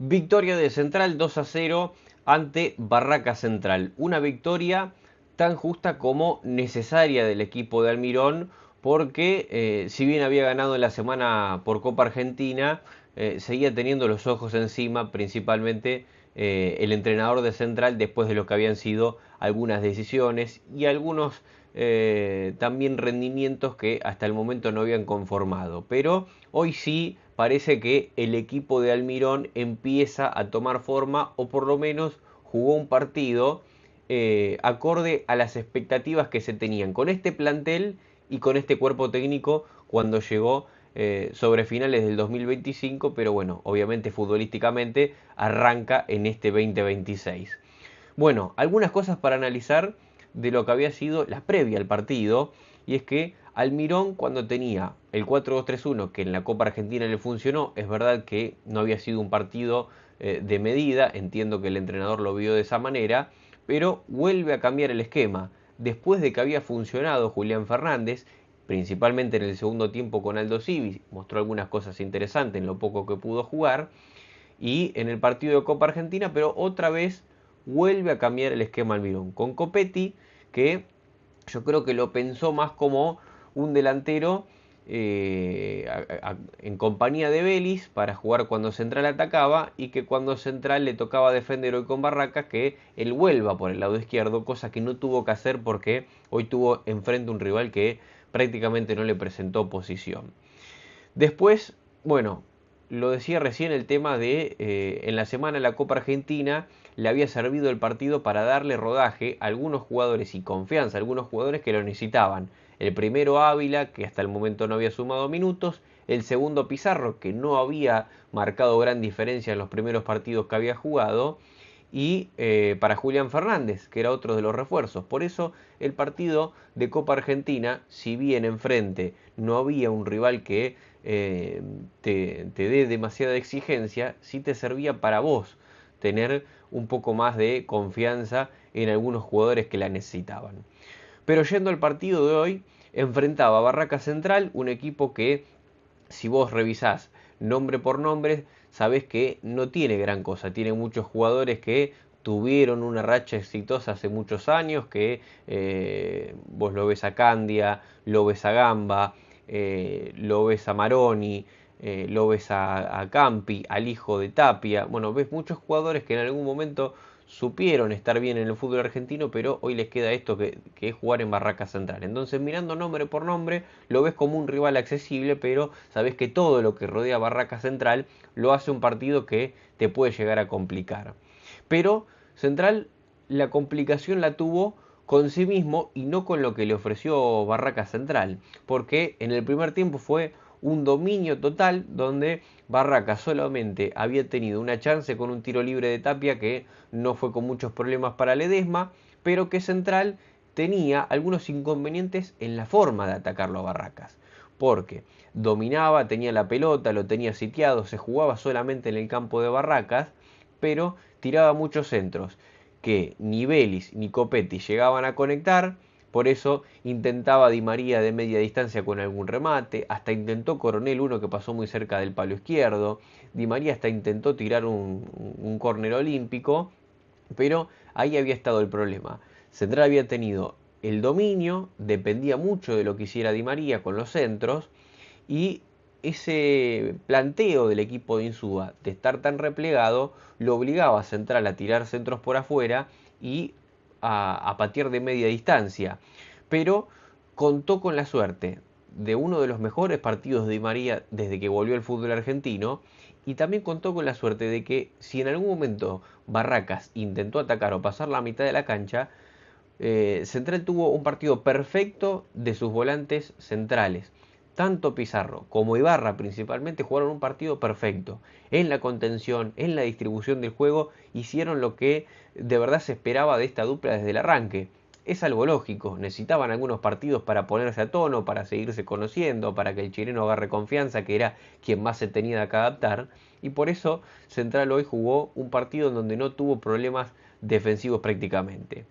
Victoria de Central 2-0 ante Barraca Central. Una victoria tan justa como necesaria del equipo de Almirón porque si bien había ganado en la semana por Copa Argentina, seguía teniendo los ojos encima, principalmente el entrenador de Central, después de lo que habían sido algunas decisiones y algunos también rendimientos que hasta el momento no habían conformado. Pero hoy sí parece que el equipo de Almirón empieza a tomar forma, o por lo menos jugó un partido acorde a las expectativas que se tenían con este plantel y con este cuerpo técnico cuando llegó sobre finales del 2025, pero bueno, obviamente futbolísticamente arranca en este 2026. Bueno, algunas cosas para analizar de lo que había sido la previa al partido, y es que Almirón, cuando tenía el 4-2-3-1 que en la Copa Argentina le funcionó, es verdad que no había sido un partido de medida, entiendo que el entrenador lo vio de esa manera, pero vuelve a cambiar el esquema. Después de que había funcionado Julián Fernández, principalmente en el segundo tiempo con Aldo Civi, mostró algunas cosas interesantes en lo poco que pudo jugar, y en el partido de Copa Argentina, pero otra vez vuelve a cambiar el esquema Almirón, con Copetti, que yo creo que lo pensó más como un delantero en compañía de Vélez para jugar cuando Central atacaba, y que cuando Central le tocaba defender hoy con Barracas, que él vuelva por el lado izquierdo, cosa que no tuvo que hacer porque hoy tuvo enfrente un rival que prácticamente no le presentó oposición. Después, bueno, lo decía recién el tema de en la semana de la Copa Argentina le había servido el partido para darle rodaje a algunos jugadores y confianza a algunos jugadores que lo necesitaban. El primero Ávila, que hasta el momento no había sumado minutos. El segundo Pizarro, que no había marcado gran diferencia en los primeros partidos que había jugado. Y para Julián Fernández, que era otro de los refuerzos. Por eso el partido de Copa Argentina, si bien enfrente no había un rival que te dé demasiada exigencia, sí te servía para vos tener un poco más de confianza en algunos jugadores que la necesitaban. Pero yendo al partido de hoy, enfrentaba a Barraca Central, un equipo que, si vos revisás nombre por nombre, sabés que no tiene gran cosa. Tiene muchos jugadores que tuvieron una racha exitosa hace muchos años, que vos lo ves a Candia, lo ves a Gamba, lo ves a Maroni, lo ves a Campi, al hijo de Tapia. Bueno, ves muchos jugadores que en algún momento supieron estar bien en el fútbol argentino, pero hoy les queda esto que es jugar en Barraca Central. Entonces, mirando nombre por nombre, lo ves como un rival accesible, pero sabes que todo lo que rodea a Barraca Central lo hace un partido que te puede llegar a complicar. Pero Central la complicación la tuvo con sí mismo y no con lo que le ofreció Barraca Central, porque en el primer tiempo fue un dominio total donde Barraca solamente había tenido una chance con un tiro libre de Tapia que no fue con muchos problemas para Ledesma, pero que Central tenía algunos inconvenientes en la forma de atacarlo a Barracas, porque dominaba, tenía la pelota, lo tenía sitiado, se jugaba solamente en el campo de Barracas, pero tiraba muchos centros que ni Vélez ni Copetti llegaban a conectar. Por eso intentaba Di María de media distancia con algún remate, hasta intentó Coronel uno que pasó muy cerca del palo izquierdo, Di María hasta intentó tirar un córner olímpico, pero ahí había estado el problema. Central había tenido el dominio, dependía mucho de lo que hiciera Di María con los centros, y ese planteo del equipo de Insúa de estar tan replegado lo obligaba a Central a tirar centros por afuera y a patear de media distancia. Pero contó con la suerte de uno de los mejores partidos de Di María desde que volvió al fútbol argentino, y también contó con la suerte de que si en algún momento Barracas intentó atacar o pasar la mitad de la cancha, Central tuvo un partido perfecto de sus volantes centrales. Tanto Pizarro como Ibarra principalmente jugaron un partido perfecto. En la contención, en la distribución del juego, hicieron lo que de verdad se esperaba de esta dupla desde el arranque. Es algo lógico, necesitaban algunos partidos para ponerse a tono, para seguirse conociendo, para que el chileno agarre confianza, que era quien más se tenía que adaptar, y por eso Central hoy jugó un partido en donde no tuvo problemas defensivos prácticamente.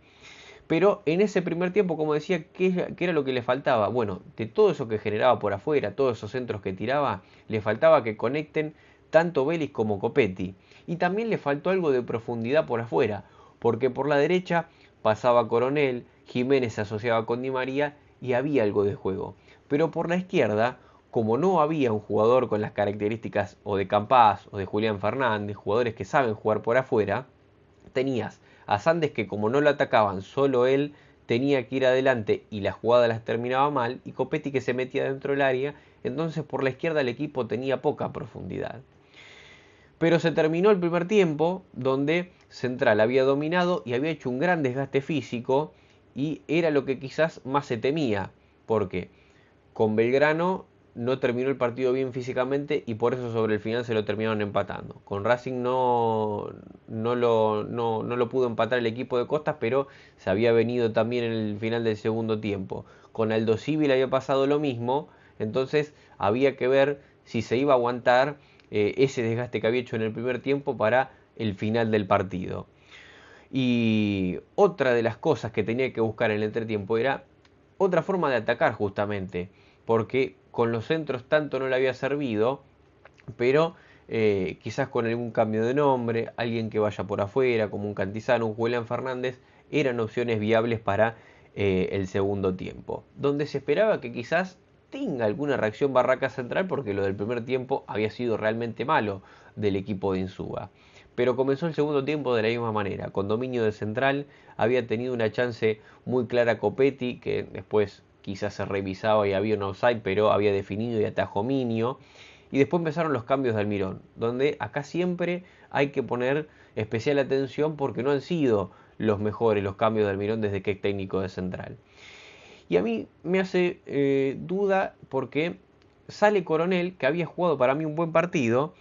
Pero en ese primer tiempo, como decía, ¿qué era lo que le faltaba? Bueno, de todo eso que generaba por afuera, todos esos centros que tiraba, le faltaba que conecten tanto Vélez como Copetti. Y también le faltó algo de profundidad por afuera, porque por la derecha pasaba Coronel, Jiménez se asociaba con Di María y había algo de juego. Pero por la izquierda, como no había un jugador con las características o de Campás o de Julián Fernández, jugadores que saben jugar por afuera, tenías a Sandes que como no lo atacaban, solo él tenía que ir adelante y la jugada las terminaba mal, y Copetti que se metía dentro del área, entonces por la izquierda el equipo tenía poca profundidad. Pero se terminó el primer tiempo donde Central había dominado y había hecho un gran desgaste físico, y era lo que quizás más se temía, porque con Belgrano no terminó el partido bien físicamente y por eso sobre el final se lo terminaron empatando. Con Racing no lo pudo empatar el equipo de Costas, pero se había venido también en el final del segundo tiempo. Con Aldo Civil había pasado lo mismo, entonces había que ver si se iba a aguantar ese desgaste que había hecho en el primer tiempo para el final del partido. Y otra de las cosas que tenía que buscar en el entretiempo era otra forma de atacar justamente, porque con los centros tanto no le había servido, pero quizás con algún cambio de nombre, alguien que vaya por afuera, como un Cantizano, un Julián Fernández, eran opciones viables para el segundo tiempo, donde se esperaba que quizás tenga alguna reacción Barraca Central, porque lo del primer tiempo había sido realmente malo del equipo de Insúa. Pero comenzó el segundo tiempo de la misma manera, con dominio de Central, había tenido una chance muy clara Copetti, que después quizás se revisaba y había un offside, pero había definido y atajó Minio. Y después empezaron los cambios de Almirón, donde acá siempre hay que poner especial atención porque no han sido los mejores los cambios de Almirón desde que es técnico de Central. Y a mí me hace duda porque sale Coronel, que había jugado para mí un buen partido,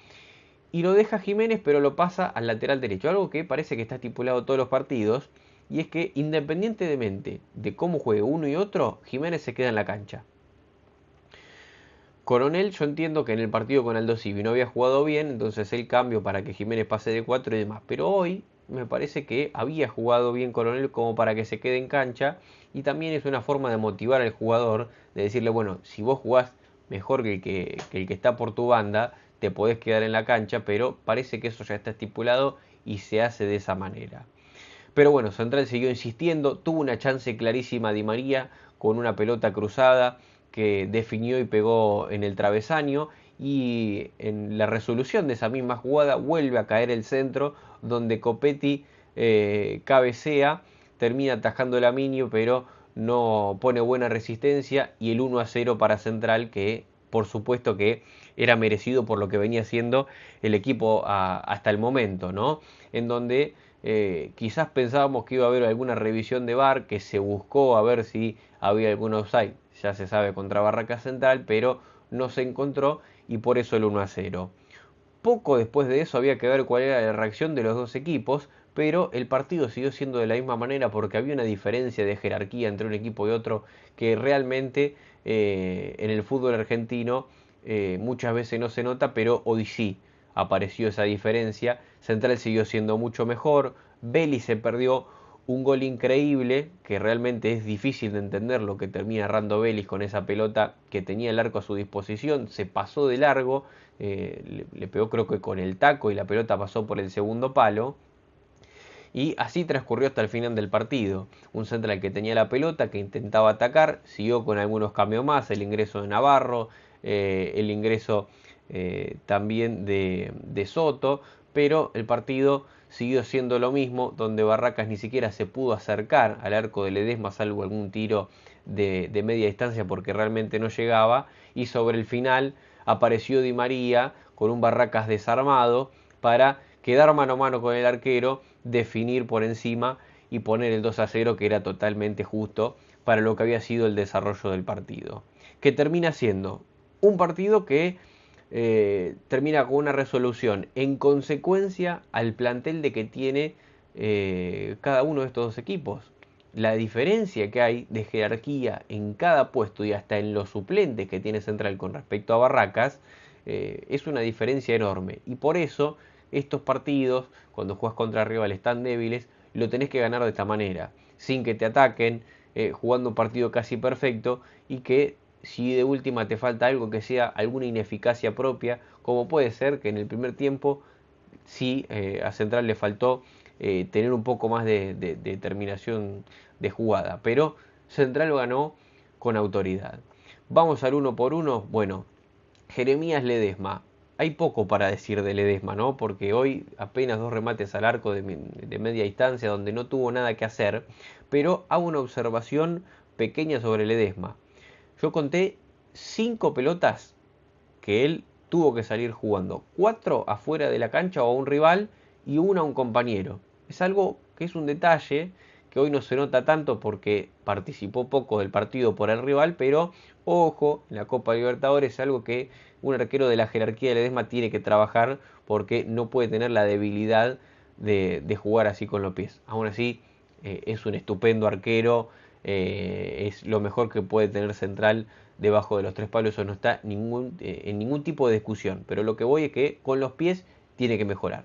y lo deja Jiménez, pero lo pasa al lateral derecho, algo que parece que está estipulado todos los partidos, y es que independientemente de cómo juegue uno y otro, Jiménez se queda en la cancha. Coronel, yo entiendo que en el partido con Aldo Civi no había jugado bien, entonces el cambio para que Jiménez pase de 4 y demás. Pero hoy me parece que había jugado bien Coronel como para que se quede en cancha, y también es una forma de motivar al jugador, de decirle, bueno, si vos jugás mejor que el que está por tu banda, te podés quedar en la cancha, pero parece que eso ya está estipulado y se hace de esa manera. Pero bueno, Central siguió insistiendo, tuvo una chance clarísima Di María con una pelota cruzada que definió y pegó en el travesaño, y en la resolución de esa misma jugada vuelve a caer el centro donde Copetti cabecea, termina atajando el Aminio, pero no pone buena resistencia, y el 1-0 para Central, que por supuesto que era merecido por lo que venía haciendo el equipo hasta el momento, ¿no? En donde quizás pensábamos que iba a haber alguna revisión de VAR, que se buscó a ver si había algún offside, ya se sabe, contra Barraca Central, pero no se encontró, y por eso el 1-0. Poco después de eso había que ver cuál era la reacción de los dos equipos, pero el partido siguió siendo de la misma manera porque había una diferencia de jerarquía entre un equipo y otro que realmente en el fútbol argentino muchas veces no se nota, pero hoy sí apareció esa diferencia. Central siguió siendo mucho mejor, Vélez se perdió un gol increíble, que realmente es difícil de entender lo que termina errando Vélez con esa pelota que tenía el arco a su disposición, se pasó de largo, le pegó creo que con el taco y la pelota pasó por el segundo palo. Y así transcurrió hasta el final del partido. Un Central que tenía la pelota, que intentaba atacar, siguió con algunos cambios más, el ingreso de Navarro, el ingreso también de Soto, pero el partido siguió siendo lo mismo, donde Barracas ni siquiera se pudo acercar al arco de Ledesma, salvo algún tiro de media distancia porque realmente no llegaba, y sobre el final apareció Di María con un Barracas desarmado para quedar mano a mano con el arquero, definir por encima y poner el 2-0, que era totalmente justo para lo que había sido el desarrollo del partido. Que termina siendo un partido que termina con una resolución en consecuencia al plantel de que tiene cada uno de estos dos equipos. La diferencia que hay de jerarquía en cada puesto y hasta en los suplentes que tiene Central con respecto a Barracas es una diferencia enorme, y por eso estos partidos, cuando juegas contra rivales tan débiles, lo tenés que ganar de esta manera, sin que te ataquen, jugando un partido casi perfecto y que si de última te falta algo que sea alguna ineficacia propia, como puede ser que en el primer tiempo sí a Central le faltó tener un poco más de terminación de jugada, pero Central ganó con autoridad. Vamos al uno por uno. Bueno, Jeremías Ledesma. Hay poco para decir de Ledesma, ¿no? Porque hoy apenas 2 remates al arco de media distancia donde no tuvo nada que hacer, pero hago una observación pequeña sobre Ledesma. Yo conté 5 pelotas que él tuvo que salir jugando. 4 afuera de la cancha o a un rival y una a un compañero. Es algo que es un detalle que hoy no se nota tanto porque participó poco del partido por el rival, pero ojo, en la Copa Libertadores es algo que un arquero de la jerarquía de Ledesma tiene que trabajar porque no puede tener la debilidad de jugar así con los pies. Aún así, es un estupendo arquero, es lo mejor que puede tener Central debajo de los 3 palos, eso no está en ningún tipo de discusión, pero lo que voy es que con los pies tiene que mejorar.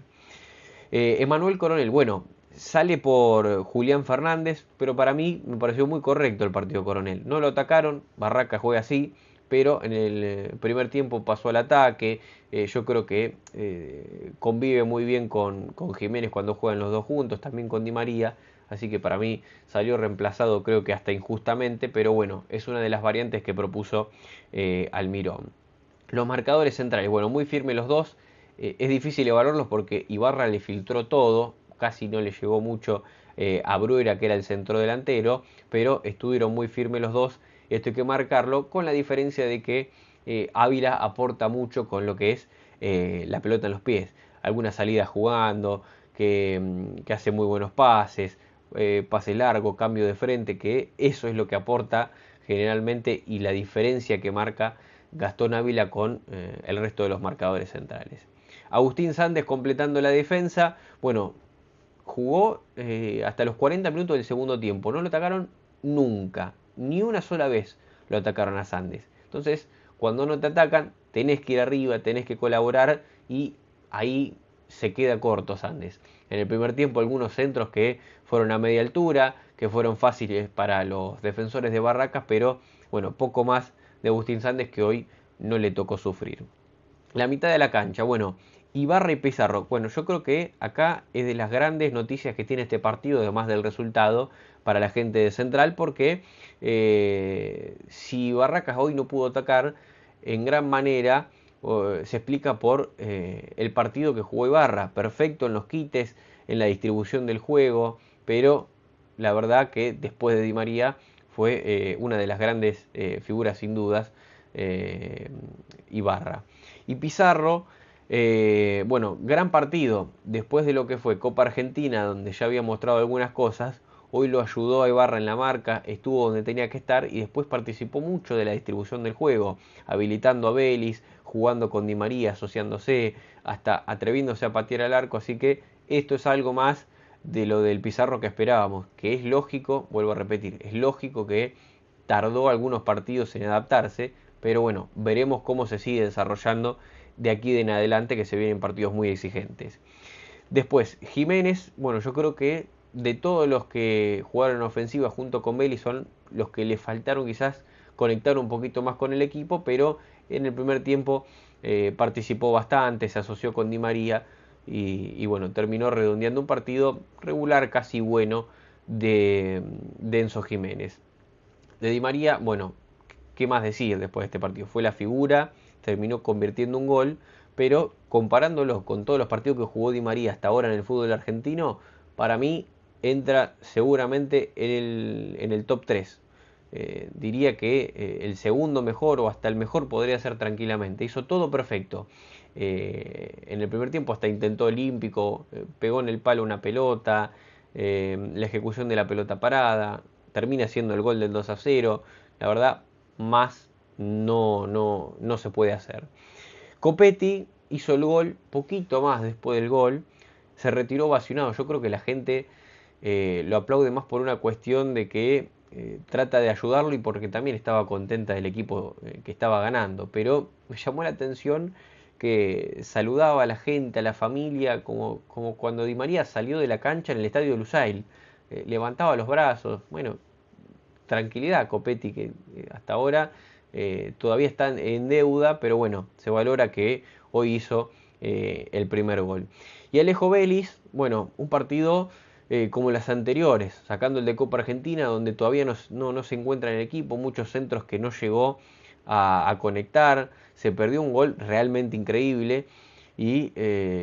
Emanuel Coronel, bueno, sale por Julián Fernández, pero para mí me pareció muy correcto el partido Coronel. No lo atacaron, Barraca juega así, pero en el primer tiempo pasó al ataque. Yo creo que convive muy bien con Jiménez cuando juegan los dos juntos, también con Di María. Así que para mí salió reemplazado, creo que hasta injustamente, pero bueno, es una de las variantes que propuso Almirón. Los marcadores centrales, bueno, muy firmes los dos. Es difícil evaluarlos porque Ibarra le filtró todo, casi no le llegó mucho a Bruera, que era el centro delantero, pero estuvieron muy firmes los dos. Esto hay que marcarlo con la diferencia de que Ávila aporta mucho con lo que es la pelota en los pies. Algunas salidas jugando, que hace muy buenos pases, pase largo, cambio de frente, que eso es lo que aporta generalmente y la diferencia que marca Gastón Ávila con el resto de los marcadores centrales. Agustín Sández completando la defensa, bueno, jugó hasta los 40 minutos del segundo tiempo, no lo atacaron nunca, ni una sola vez lo atacaron a Sández. Entonces, cuando no te atacan, tenés que ir arriba, tenés que colaborar y ahí se queda corto Sández. En el primer tiempo algunos centros que fueron a media altura, que fueron fáciles para los defensores de Barracas, pero bueno, poco más de Agustín Sández que hoy no le tocó sufrir. La mitad de la cancha, bueno, Ibarra y Pizarro. Bueno, yo creo que acá es de las grandes noticias que tiene este partido, además del resultado, para la gente de Central, porque si Barracas hoy no pudo atacar, en gran manera se explica por el partido que jugó Ibarra. Perfecto en los quites, en la distribución del juego, pero la verdad que después de Di María fue una de las grandes figuras sin dudas, Ibarra. Y Pizarro, bueno, gran partido, después de lo que fue Copa Argentina, donde ya había mostrado algunas cosas, hoy lo ayudó a Ibarra en la marca, estuvo donde tenía que estar y después participó mucho de la distribución del juego, habilitando a Vélez, jugando con Di María, asociándose, hasta atreviéndose a patear al arco, así que esto es algo más de lo del Pizarro que esperábamos, que es lógico, vuelvo a repetir, es lógico que tardó algunos partidos en adaptarse, pero bueno, veremos cómo se sigue desarrollando de aquí en adelante, que se vienen partidos muy exigentes. Después, Jiménez, bueno, yo creo que de todos los que jugaron en ofensiva junto con Vélez son los que le faltaron quizás conectar un poquito más con el equipo, pero en el primer tiempo participó bastante, se asoció con Di María y bueno, terminó redondeando un partido regular, casi bueno, de Enzo Jiménez. De Di María, bueno, ¿qué más decir después de este partido? Fue la figura, terminó convirtiendo un gol, pero comparándolo con todos los partidos que jugó Di María hasta ahora en el fútbol argentino, para mí entra seguramente en el top 3. Diría que el segundo mejor o hasta el mejor podría ser tranquilamente. Hizo todo perfecto. En el primer tiempo hasta intentó olímpico, pegó en el palo una pelota, la ejecución de la pelota parada, termina siendo el gol del 2-0. La verdad, más no se puede hacer. Copetti hizo el gol, poquito más después del gol, se retiró vacionado. Yo creo que la gente lo aplaude más por una cuestión de que trata de ayudarlo y porque también estaba contenta del equipo que estaba ganando. Pero me llamó la atención que saludaba a la gente, a la familia, como cuando Di María salió de la cancha en el estadio de Lusail. Levantaba los brazos. Bueno, tranquilidad Copetti, que hasta ahora todavía están en deuda, pero bueno, se valora que hoy hizo el primer gol. Y Alejo Vélez, bueno, un partido como las anteriores, sacando el de Copa Argentina, donde todavía no se encuentra en el equipo, muchos centros que no llegó a conectar, se perdió un gol realmente increíble y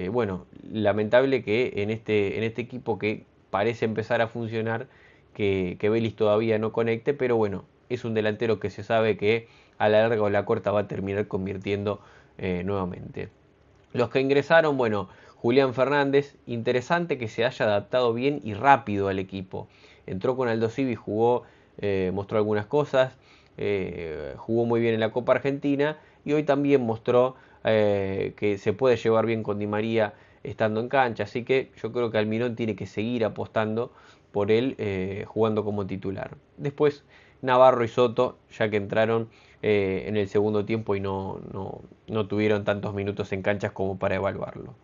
bueno, lamentable que en este equipo que parece empezar a funcionar, que Vélez todavía no conecte, pero bueno, es un delantero que se sabe que a la larga o la corta va a terminar convirtiendo nuevamente. Los que ingresaron, bueno, Julián Fernández, interesante que se haya adaptado bien y rápido al equipo. Entró con Aldo Civi, jugó, mostró algunas cosas, jugó muy bien en la Copa Argentina y hoy también mostró que se puede llevar bien con Di María estando en cancha. Así que yo creo que Almirón tiene que seguir apostando por él jugando como titular. Después Navarro y Soto, ya que entraron en el segundo tiempo y no tuvieron tantos minutos en canchas como para evaluarlo.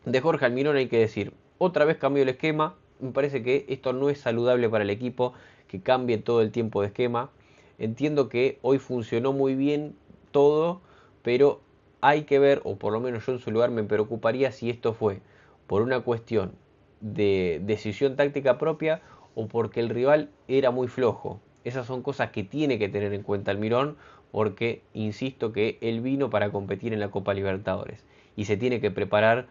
De Jorge Almirón hay que decir, otra vez cambió el esquema, me parece que esto no es saludable para el equipo, que cambie todo el tiempo de esquema. Entiendo que hoy funcionó muy bien todo, pero hay que ver, o por lo menos yo en su lugar me preocuparía si esto fue por una cuestión de decisión táctica propia o porque el rival era muy flojo. Esas son cosas que tiene que tener en cuenta Almirón porque insisto que él vino para competir en la Copa Libertadores y se tiene que preparar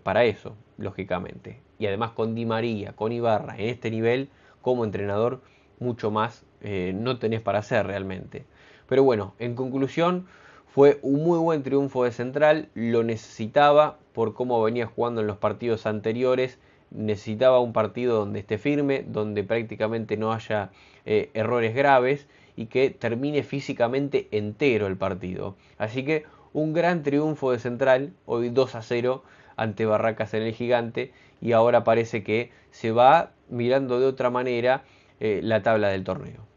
para eso, lógicamente. Y además con Di María, con Ibarra, en este nivel, como entrenador, mucho más no tenés para hacer realmente. Pero bueno, en conclusión, fue un muy buen triunfo de Central, lo necesitaba por cómo venía jugando en los partidos anteriores, necesitaba un partido donde esté firme, donde prácticamente no haya errores graves y que termine físicamente entero el partido. Así que un gran triunfo de Central, hoy 2-0 ante Barracas en el Gigante y ahora parece que se va mirando de otra manera la tabla del torneo.